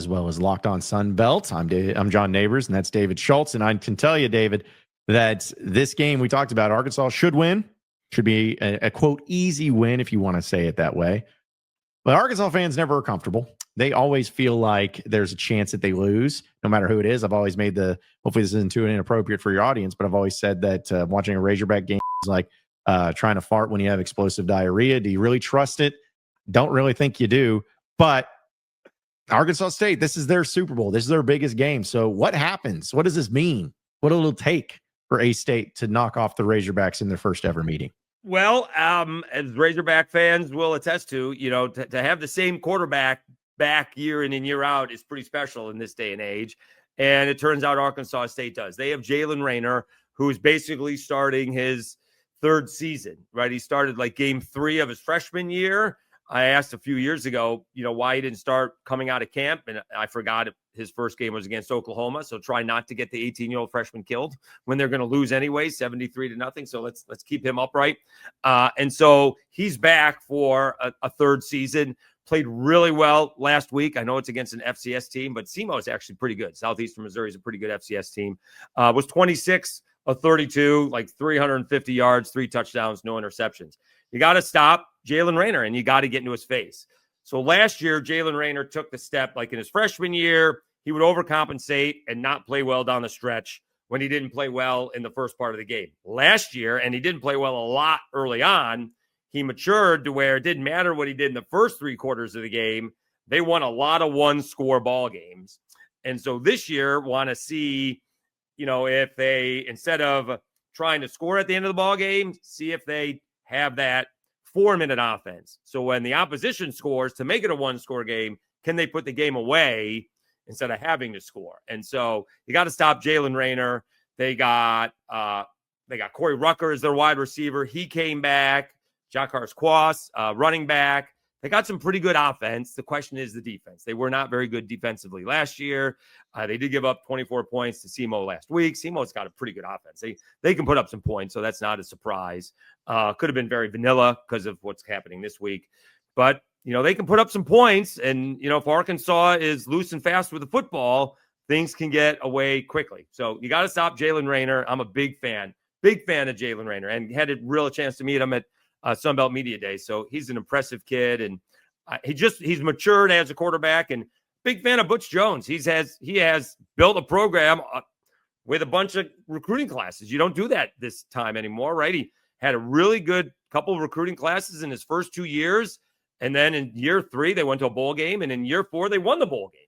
as well as Locked On Sun Belt. I'm John Neighbors, and that's David Schultz. And I can tell you, David, that this game we talked about, Arkansas should win. Should be a quote, easy win, if you want to say it that way. But Arkansas fans never are comfortable. They always feel like there's a chance that they lose, no matter who it is. I've always made hopefully this isn't too inappropriate for your audience, but I've always said that watching a Razorback game is like trying to fart when you have explosive diarrhea. Do you really trust it? Don't really think you do. But Arkansas State, this is their Super Bowl. This is their biggest game. So what happens? What does this mean? What will it take for A-State to knock off the Razorbacks in their first ever meeting? Well, as Razorback fans will attest to, to have the same quarterback back year in and year out is pretty special in this day and age. And it turns out Arkansas State does. They have Jalen Rayner, who is basically starting his third season, right? He started like game 3 of his freshman year. I asked a few years ago, why he didn't start coming out of camp. And I forgot his first game was against Oklahoma. So try not to get the 18-year-old freshman killed when they're going to lose anyway, 73-0. So let's keep him upright. And so he's back for a third season. Played really well last week. I know it's against an FCS team, but SEMO is actually pretty good. Southeastern Missouri is a pretty good FCS team. Was 26 of 32, like 350 yards, 3 touchdowns, no interceptions. You got to stop Jalen Rayner, and you got to get into his face. So last year, Jalen Rayner took the step, like in his freshman year, he would overcompensate and not play well down the stretch when he didn't play well in the first part of the game. Last year, and he didn't play well a lot early on, he matured to where it didn't matter what he did in the first 3 quarters of the game. They won a lot of one-score ball games. And so this year, want to see, if they, instead of trying to score at the end of the ball game, see if they have that 4-minute offense. So when the opposition scores to make it a 1-score game, can they put the game away instead of having to score? And so you got to stop Jalen Rayner. They got Corey Rucker as their wide receiver. He came back. Jacars Quas, running back. They got some pretty good offense. The question is the defense. They were not very good defensively last year. They did give up 24 points to SEMO last week. SEMO's got a pretty good offense. They can put up some points, so that's not a surprise. Could have been very vanilla because of what's happening this week. But, they can put up some points. And, if Arkansas is loose and fast with the football, things can get away quickly. So you got to stop Jalen Rayner. I'm a big fan of Jalen Rayner, and had a real chance to meet him at Sunbelt Media Day. So he's an impressive kid, and he's matured as a quarterback, and big fan of Butch Jones. He has built a program with a bunch of recruiting classes. You don't do that this time anymore, right? He had a really good couple of recruiting classes in his first 2 years. And then in year 3, they went to a bowl game. And in year 4, they won the bowl game.